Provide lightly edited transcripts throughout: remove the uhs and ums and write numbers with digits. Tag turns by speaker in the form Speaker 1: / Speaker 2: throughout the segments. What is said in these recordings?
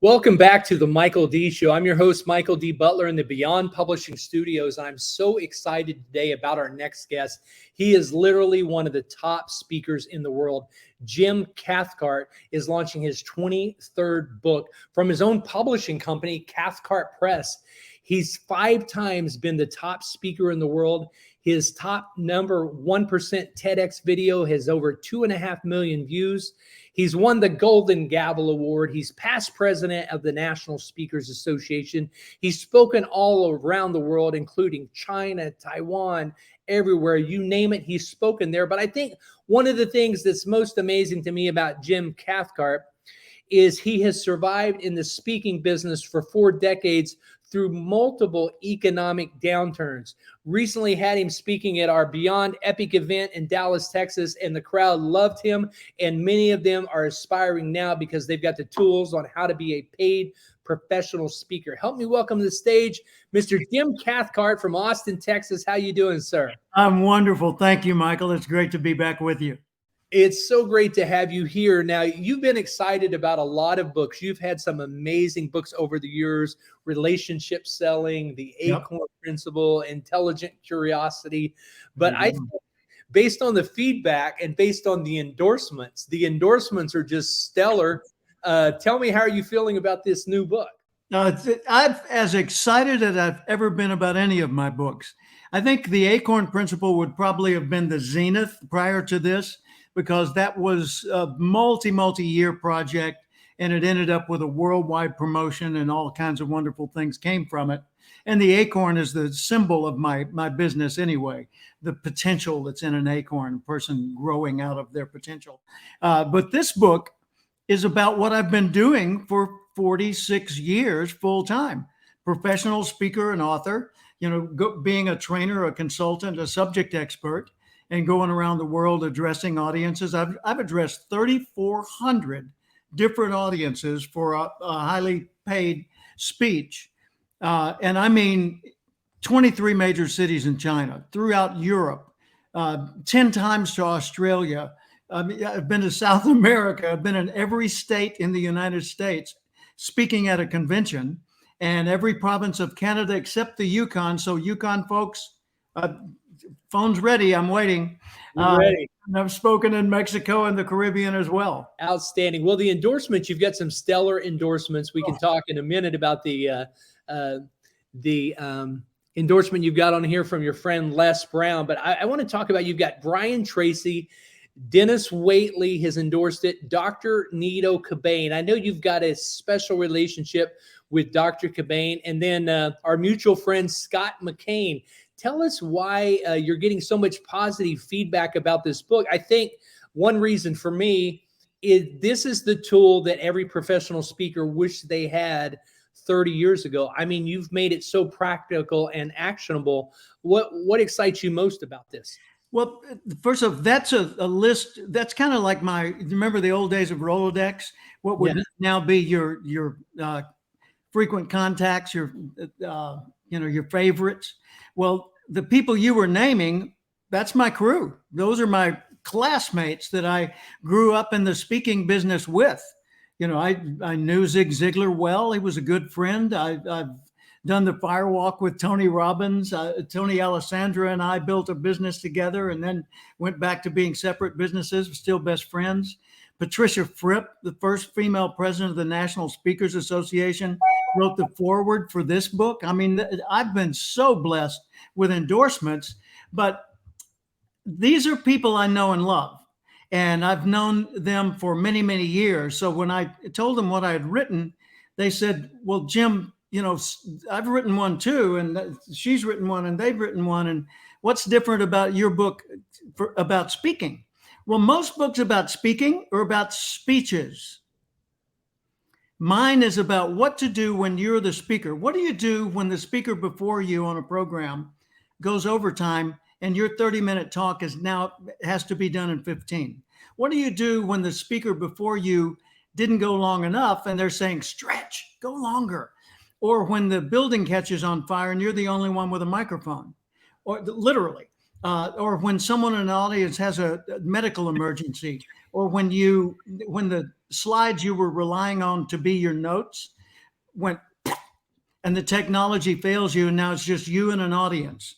Speaker 1: Welcome back to the Michael D. Show. I'm your host, Michael D. Butler in the Beyond Publishing Studios. I'm so excited today about our next guest. He is literally one of the top speakers in the world. Jim Cathcart is launching his 23rd book from his own publishing company, Cathcart Press. He's 5 times been the top speaker in the world. His top number 1% TEDx video has over 2.5 million views. He's won the Golden Gavel Award. He's past president of the National Speakers Association. He's spoken all around the world, including China, Taiwan, everywhere. You name it, he's spoken there. But I think one of the things that's most amazing to me about Jim Cathcart is he has survived in the speaking business for 4 decades through multiple economic downturns. Recently had him speaking at our Beyond Epic event in Dallas, Texas, and the crowd loved him. And many of them are aspiring now because they've got the tools on how to be a paid professional speaker. Help me welcome to the stage, Mr. Jim Cathcart from Austin, Texas. How you doing, sir?
Speaker 2: I'm wonderful. Thank you, Michael. It's great to be back with you.
Speaker 1: It's so great to have you here. Now, you've been excited about a lot of books. You've had some amazing books over the years: Relationship Selling, The Acorn Principle, Intelligent Curiosity. But I think based on the feedback and based on the endorsements are just stellar. Tell me, how are you feeling about this new book?
Speaker 2: I'm as excited as I've ever been about any of my books. I think The Acorn Principle would probably have been the zenith prior to this, because that was a multi-year project, and it ended up with a worldwide promotion and all kinds of wonderful things came from it. And the acorn is the symbol of my business anyway, the potential that's in an acorn, a person growing out of their potential. But this book is about what I've been doing for 46 years full time: professional speaker and author, being a trainer, a consultant, a subject expert, and going around the world addressing audiences. I've addressed 3,400 different audiences for a highly paid speech. And I mean 23 major cities in China, throughout Europe, 10 times to Australia. I've been to South America. I've been in every state in the United States speaking at a convention, and every province of Canada except the Yukon. So Yukon folks, phone's ready. I'm waiting.
Speaker 1: Ready.
Speaker 2: And I've spoken in Mexico and the Caribbean as well.
Speaker 1: Outstanding. Well, the endorsements, you've got some stellar endorsements. We can talk in a minute about the endorsement you've got on here from your friend Les Brown. But I want to talk about, you've got Brian Tracy, Dennis Waitley has endorsed it, Dr. Nido Cobain. I know you've got a special relationship with Dr. Cobain, and then our mutual friend Scott McCain. Tell us why you're getting so much positive feedback about this book. I think one reason for me is this is the tool that every professional speaker wished they had 30 years ago. I mean, you've made it so practical and actionable. What excites you most about this?
Speaker 2: Well, first off, that's a list. That's kind of like remember the old days of Rolodex? What would now be your frequent contacts, your favorites? Well, the people you were naming, that's my crew. Those are my classmates that I grew up in the speaking business with. I knew Zig Ziglar well. He was a good friend. I've done the firewalk with Tony Robbins. Tony Alessandra and I built a business together and then went back to being separate businesses, still best friends. Patricia Fripp, the first female president of the National Speakers Association, wrote the foreword for this book. I mean, I've been so blessed with endorsements, but these are people I know and love, and I've known them for many, many years. So when I told them what I had written, they said, well, Jim, I've written one too, and she's written one, and they've written one. And what's different about your book about speaking? Well, most books about speaking are about speeches. Mine is about what to do when you're the speaker. What do you do when the speaker before you on a program goes overtime and your 30-minute talk has to be done in 15? What do you do when the speaker before you didn't go long enough and they're saying, stretch, go longer? Or when the building catches on fire and you're the only one with a microphone, or literally. Or when someone in an audience has a medical emergency, or when the slides you were relying on to be your notes went, and the technology fails you, and now it's just you and an audience.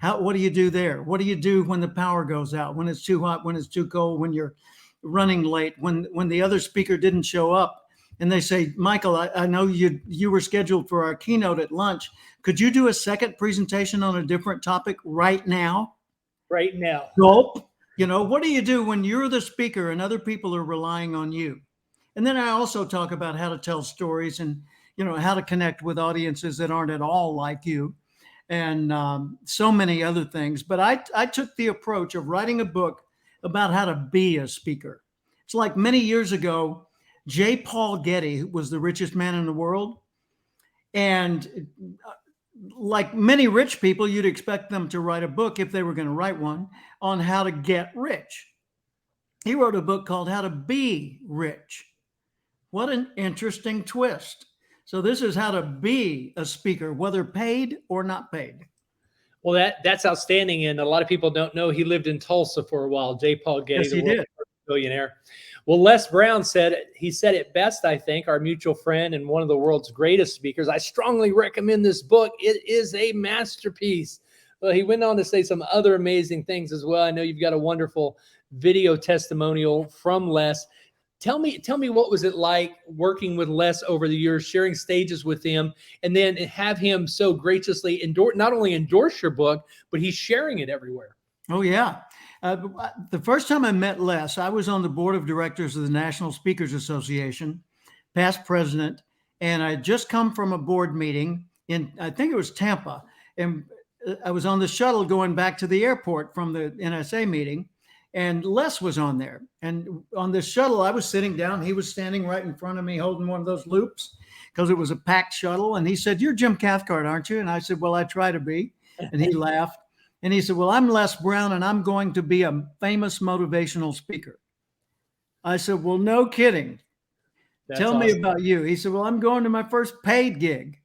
Speaker 2: What do you do there? What do you do when the power goes out, when it's too hot, when it's too cold, when you're running late, when the other speaker didn't show up? And they say, Michael, I know you were scheduled for our keynote at lunch. Could you do a second presentation on a different topic right now?
Speaker 1: Right now.
Speaker 2: Nope. What do you do when you're the speaker and other people are relying on you? And then I also talk about how to tell stories and, how to connect with audiences that aren't at all like you, and so many other things. But I took the approach of writing a book about how to be a speaker. It's like many years ago, J. Paul Getty was the richest man in the world. And like many rich people, you'd expect them to write a book, if they were going to write one, on how to get rich. He wrote a book called How to Be Rich. What an interesting twist. So this is how to be a speaker, whether paid or not paid.
Speaker 1: Well, that's outstanding. And a lot of people don't know he lived in Tulsa for a while. J. Paul Getty,
Speaker 2: Yes, he
Speaker 1: the world's
Speaker 2: did.
Speaker 1: first billionaire. Well, Les Brown said it best, I think, our mutual friend and one of the world's greatest speakers. I strongly recommend this book. It is a masterpiece. Well, he went on to say some other amazing things as well. I know you've got a wonderful video testimonial from Les. Tell me what was it like working with Les over the years, sharing stages with him, and then have him so graciously not only endorse your book, but he's sharing it everywhere.
Speaker 2: Oh, yeah. The first time I met Les, I was on the board of directors of the National Speakers Association, past president, and I had just come from a board meeting in, I think it was Tampa, and I was on the shuttle going back to the airport from the NSA meeting, and Les was on there. And on the shuttle, I was sitting down. He was standing right in front of me holding one of those loops because it was a packed shuttle. And he said, "You're Jim Cathcart, aren't you?" And I said, "Well, I try to be." And he laughed. And he said, "Well, I'm Les Brown, and I'm going to be a famous motivational speaker." I said, "Well, no kidding. Tell me about you." He said, "Well, I'm going to my first paid gig."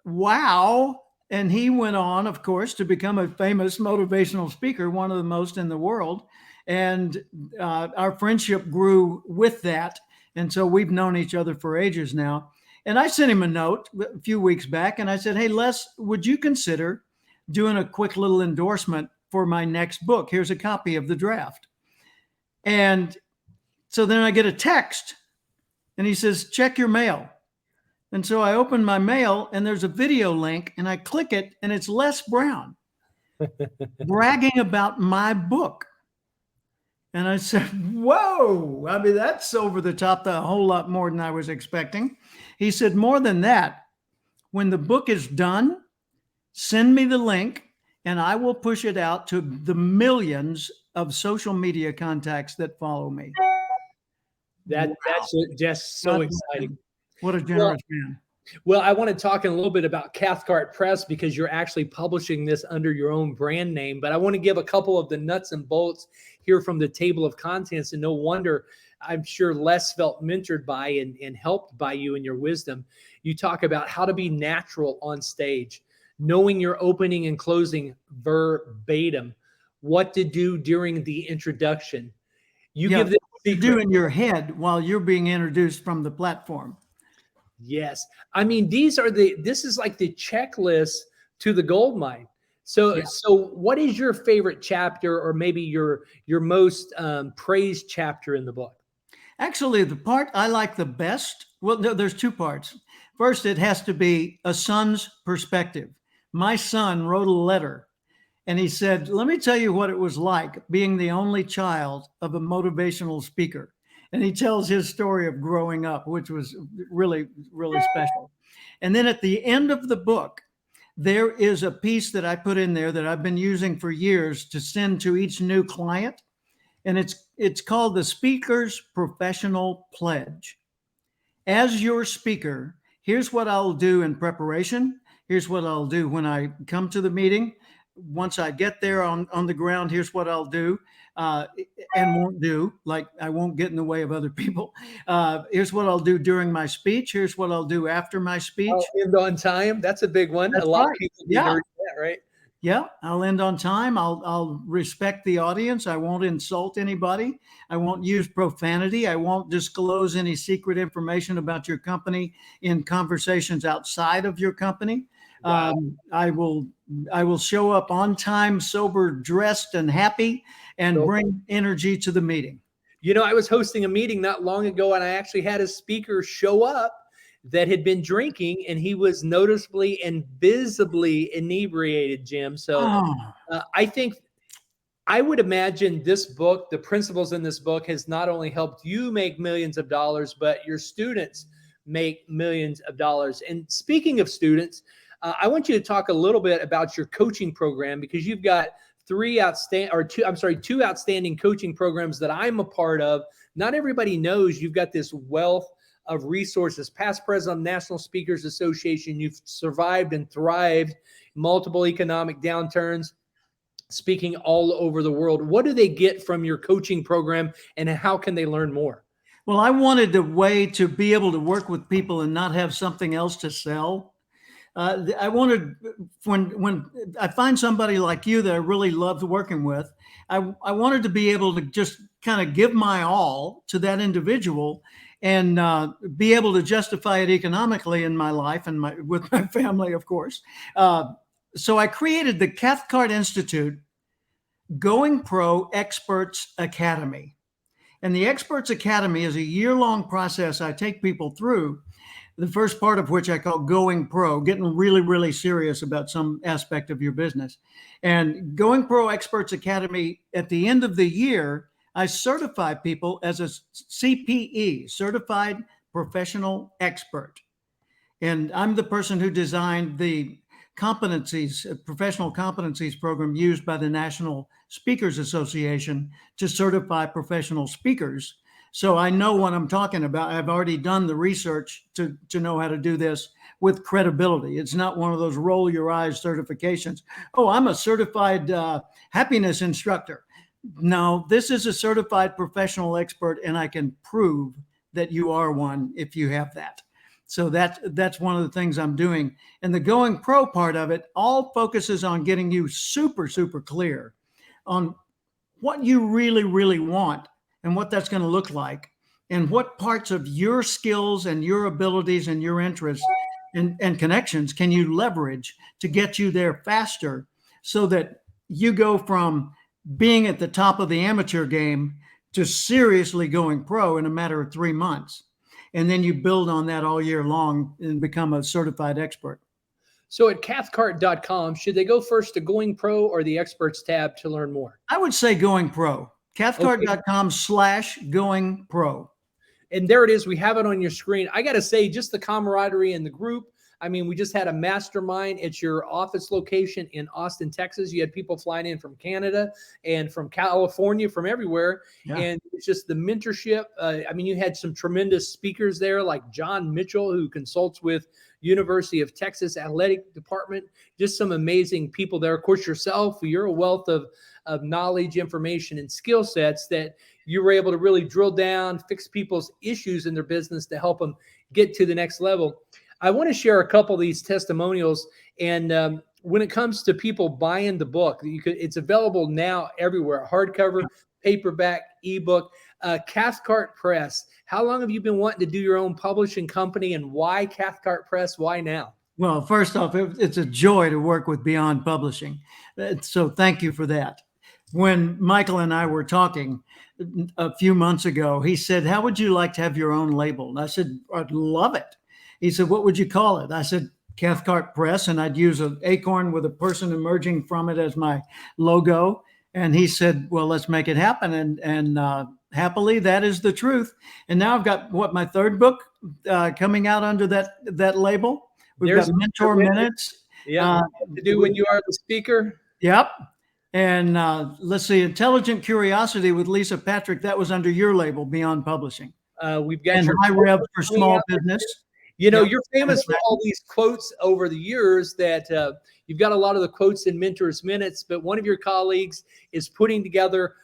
Speaker 2: Wow. And he went on, of course, to become a famous motivational speaker, one of the most in the world. And our friendship grew with that. And so we've known each other for ages now. And I sent him a note a few weeks back, and I said, "Hey, Les, would you consider doing a quick little endorsement for my next book? Here's a copy of the draft." And so then I get a text, and he says, "Check your mail." And so I open my mail, and there's a video link, and I click it, and it's Les Brown bragging about my book. And I said, "Whoa, I mean, that's over the top, a whole lot more than I was expecting." He said, "More than that, when the book is done, send me the link, and I will push it out to the millions of social media contacts that follow me."
Speaker 1: That's just so exciting.
Speaker 2: What a generous man.
Speaker 1: Well, I want to talk a little bit about Cathcart Press because you're actually publishing this under your own brand name. But I want to give a couple of the nuts and bolts here from the table of contents. And no wonder, I'm sure Les felt mentored by and helped by you and your wisdom. You talk about how to be natural on stage, knowing your opening and closing verbatim, what to do during the introduction. You give this
Speaker 2: to do in your head while you're being introduced from the platform.
Speaker 1: Yes. I mean, this is like the checklist to the gold mine. So what is your favorite chapter, or maybe your most praised chapter in the book?
Speaker 2: Actually, the part I like the best, well, no, there's two parts. First, it has to be a son's perspective. My son wrote a letter, and he said, "Let me tell you what it was like being the only child of a motivational speaker." And he tells his story of growing up, which was really, really special. And then at the end of the book, there is a piece that I put in there that I've been using for years to send to each new client. And it's called the Speaker's Professional Pledge. As your speaker, here's what I'll do in preparation. Here's what I'll do when I come to the meeting. Once I get there on the ground, here's what I'll do and won't do. Like, I won't get in the way of other people. Here's what I'll do during my speech. Here's what I'll do after my speech.
Speaker 1: End on time. That's a big one.
Speaker 2: That's
Speaker 1: a lot
Speaker 2: right.
Speaker 1: of people heard that, right?
Speaker 2: Yeah, I'll end on time. I'll respect the audience. I won't insult anybody. I won't use profanity. I won't disclose any secret information about your company in conversations outside of your company.
Speaker 1: Wow.
Speaker 2: I will show up on time, sober, dressed, and happy, and
Speaker 1: So,
Speaker 2: bring energy to the meeting.
Speaker 1: I was hosting a meeting not long ago, and I actually had a speaker show up that had been drinking, and he was noticeably and visibly inebriated, Jim. So
Speaker 2: Oh,
Speaker 1: I think I would imagine this book, the principles in this book, has not only helped you make millions of dollars, but your students make millions of dollars. And speaking of students, I want you to talk a little bit about your coaching program, because you've got two outstanding coaching programs that I'm a part of. Not everybody knows you've got this wealth of resources, past president of National Speakers Association. You've survived and thrived multiple economic downturns, speaking all over the world. What do they get from your coaching program, and how can they learn more?
Speaker 2: well, I wanted a way to be able to work with people and not have something else to sell. I wanted, when I find somebody like you that I really loved working with, I wanted to be able to just kind of give my all to that individual and be able to justify it economically in my life and with my family, of course. So I created the Cathcart Institute Going Pro Experts Academy. And the Experts Academy is a year-long process I take people through, the first part of which I call Going Pro, getting really, really serious about some aspect of your business. And Going Pro Experts Academy, at the end of the year, I certify people as a CPE, Certified Professional Expert. And I'm the person who designed the professional competencies program used by the National Speakers Association to certify professional speakers. So I know what I'm talking about. I've already done the research to know how to do this with credibility. It's not one of those roll your eyes certifications. Oh, I'm a certified happiness instructor. No, this is a certified professional expert, and I can prove that you are one if you have that. So that's one of the things I'm doing. And the Going Pro part of it all focuses on getting you super, super clear on what you really, really want and what that's going to look like, and what parts of your skills and your abilities and your interests and connections can you leverage to get you there faster, so that you go from being at the top of the amateur game to seriously going pro in a matter of 3 months. And then you build on that all year long and become a certified expert.
Speaker 1: So at Cathcart.com, should they go first to Going Pro or the Experts tab to learn more?
Speaker 2: I would say Going Pro. Cathcart.com/Going Pro.
Speaker 1: And there it is. We have it on your screen. I got to say, just the camaraderie in the group. I mean, we just had a mastermind at your office location in Austin, Texas. You had people flying in from Canada and from California, from everywhere.
Speaker 2: Yeah.
Speaker 1: And it's just the mentorship. I mean, you had some tremendous speakers there, like John Mitchell, who consults with University of Texas Athletic Department. Just some amazing people there. Of course, yourself, you're a wealth of knowledge, information, and skill sets that you were able to really drill down, fix people's issues in their business to help them get to the next level. I want to share a couple of these testimonials. And when it comes to people buying the book, it's available now everywhere: hardcover, paperback, ebook. Cathcart Press. How long have you been wanting to do your own publishing company, and why Cathcart Press? Why now?
Speaker 2: Well, first off, it's a joy to work with Beyond Publishing. So thank you for that. When Michael and I were talking a few months ago, he said, "How would you like to have your own label?" And I said, "I'd love it." He said, "What would you call it?" I said, "Cathcart Press," and I'd use an acorn with a person emerging from it as my logo. And he said, "Well, let's make it happen." And happily, that is the truth. And now I've got my third book coming out under that label. We've got Mentor Minutes.
Speaker 1: Yeah, to do when you are the speaker.
Speaker 2: Yep. And let's see, Intelligent Curiosity with Lisa Patrick. That was under your label, Beyond Publishing.
Speaker 1: We've got your
Speaker 2: High Rev for Small Business.
Speaker 1: You're famous for all these quotes over the years that you've got a lot of the quotes in Mentors Minutes, but one of your colleagues is putting together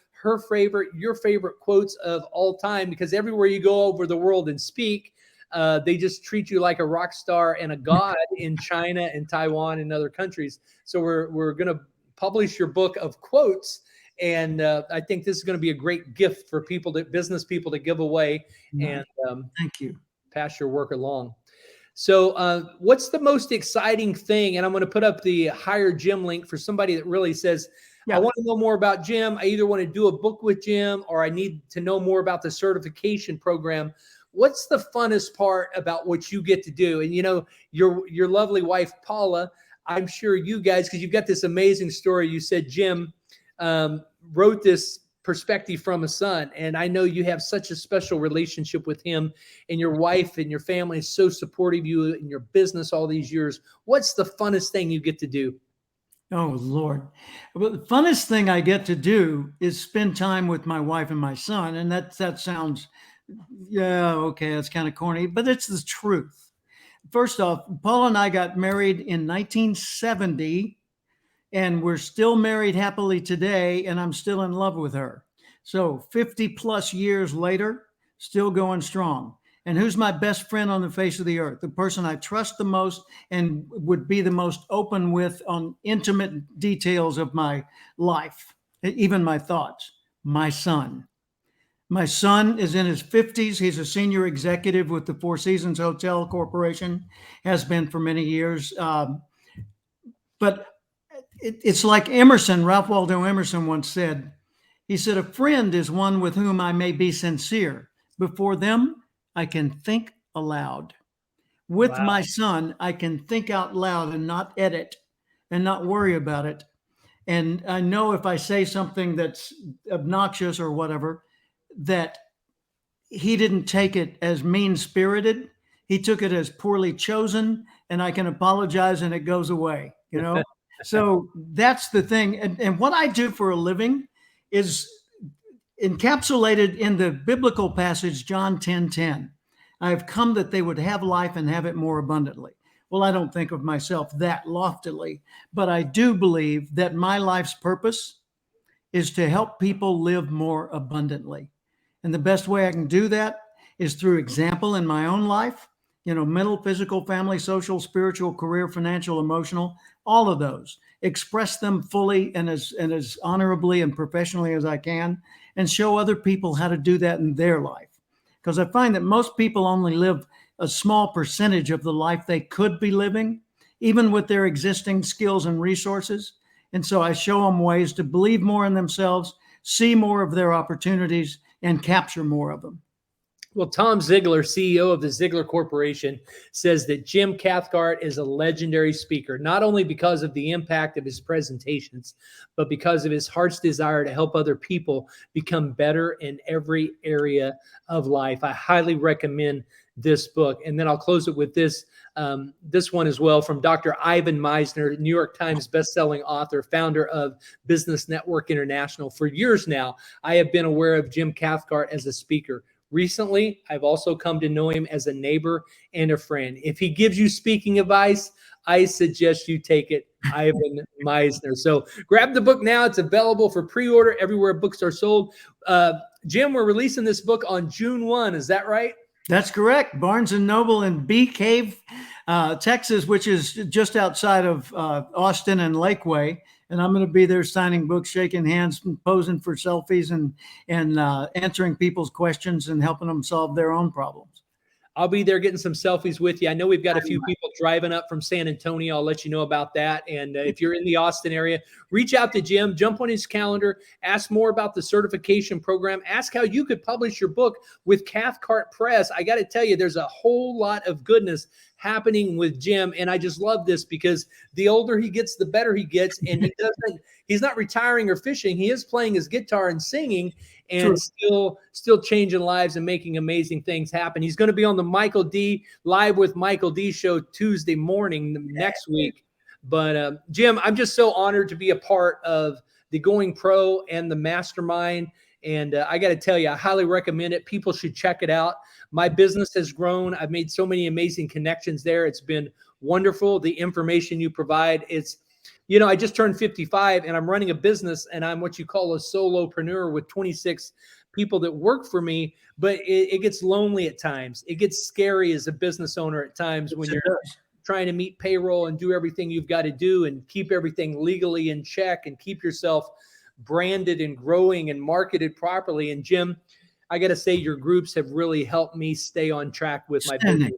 Speaker 1: your favorite quotes of all time, because everywhere you go over the world and speak, They just treat you like a rock star and a god in China and Taiwan and other countries. So we're going to publish your book of quotes. And I think this is going to be a great gift for business people to give away and
Speaker 2: thank you.
Speaker 1: Pass your work along. So what's the most exciting thing? And I'm going to put up the Hire Jim link for somebody that really says, I want to know more about Jim. I either want to do a book with Jim or I need to know more about the certification program. What's the funnest part about what you get to do? And, your lovely wife, Paula, I'm sure you guys, because you've got this amazing story. You said Jim wrote this perspective from a son. And I know you have such a special relationship with him, and your wife and your family is so supportive of you in your business all these years. What's the funnest thing you get to do?
Speaker 2: Oh, Lord. Well, the funnest thing I get to do is spend time with my wife and my son. And that sounds, okay, that's kind of corny, but it's the truth. First off, Paula and I got married in 1970. And we're still married happily today, and I'm still in love with her. So 50 plus years later, still going strong. And who's my best friend on the face of the earth? The person I trust the most and would be the most open with on intimate details of my life, even my thoughts, my son. My son is in his 50s. He's a senior executive with the Four Seasons Hotel Corporation, has been for many years. But it's like Emerson, Ralph Waldo Emerson once said. He said, a friend is one with whom I may be sincere. Before them, I can think aloud. With my son, I can think out loud and not edit and not worry about it. And I know if I say something that's obnoxious or whatever, that he didn't take it as mean-spirited. He took it as poorly chosen, and I can apologize and it goes away, So that's the thing. And what I do for a living is encapsulated in the biblical passage, John 10:10. I have come that they would have life and have it more abundantly. Well, I don't think of myself that loftily, but I do believe that my life's purpose is to help people live more abundantly. And the best way I can do that is through example in my own life, mental, physical, family, social, spiritual, career, financial, emotional, all of those. Express them fully and as honorably and professionally as I can, and show other people how to do that in their life. Because I find that most people only live a small percentage of the life they could be living, even with their existing skills and resources. And so I show them ways to believe more in themselves, see more of their opportunities, and capture more of them.
Speaker 1: Well, Tom Ziglar, CEO of the Ziglar Corporation, says that Jim Cathcart is a legendary speaker, not only because of the impact of his presentations, but because of his heart's desire to help other people become better in every area of life. I highly recommend this book. And then I'll close it with this one as well, from Dr. Ivan Misner, New York Times bestselling author, founder of Business Network International. For years now, I have been aware of Jim Cathcart as a speaker. Recently, I've also come to know him as a neighbor and a friend. If he gives you speaking advice, I suggest you take it, Ivan Misner. So grab the book now. It's available for pre-order everywhere books are sold. Jim, we're releasing this book on June 1. Is that right?
Speaker 2: That's correct. Barnes & Noble in Bee Cave, Texas, which is just outside of Austin and Lakeway. And I'm going to be there signing books, shaking hands, and posing for selfies, and answering people's questions and helping them solve their own problems.
Speaker 1: I'll be there getting some selfies with you. I know we've got a few people driving up from San Antonio. I'll let you know about that. And if you're in the Austin area, reach out to Jim, jump on his calendar, ask more about the certification program, ask how you could publish your book with Cathcart Press. I got to tell you, there's a whole lot of goodness happening with Jim. And I just love this because the older he gets, the better he gets. And he's not retiring or fishing. He is playing his guitar and singing, and still changing lives and making amazing things happen. He's going to be on the Michael D. Live with Michael D. show Tuesday morning next week. But Jim, I'm just so honored to be a part of the Going Pro and the Mastermind. And I got to tell you, I highly recommend it. People should check it out. My business has grown. I've made so many amazing connections there. It's been wonderful. The information you provide, I just turned 55 and I'm running a business, and I'm what you call a solopreneur with 26 people that work for me, but it gets lonely at times. It gets scary as a business owner at times when you're trying to meet payroll and do everything you've got to do and keep everything legally in check and keep yourself branded and growing and marketed properly. And Jim, I got to say, your groups have really helped me stay on track with my business.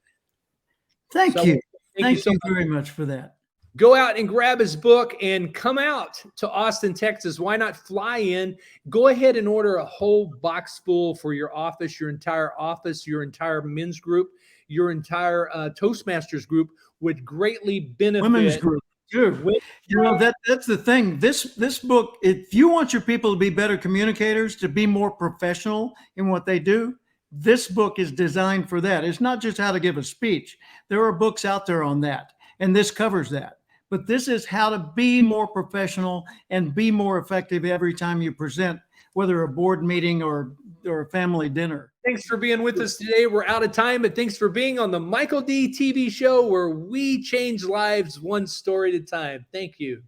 Speaker 2: Thank you. Thank you
Speaker 1: so
Speaker 2: very much for that.
Speaker 1: Go out and grab his book and come out to Austin, Texas. Why not fly in? Go ahead and order a whole box full for your office, your entire men's group, your entire Toastmasters group would greatly benefit.
Speaker 2: Women's group too. You know, that's the thing. This book, if you want your people to be better communicators, to be more professional in what they do, this book is designed for that. It's not just how to give a speech. There are books out there on that, and this covers that. But this is how to be more professional and be more effective every time you present, whether a board meeting or a family dinner.
Speaker 1: Thanks for being with us today. We're out of time, but thanks for being on the Michael D. TV show, where we change lives one story at a time. Thank you.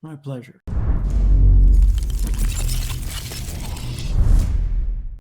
Speaker 2: My pleasure.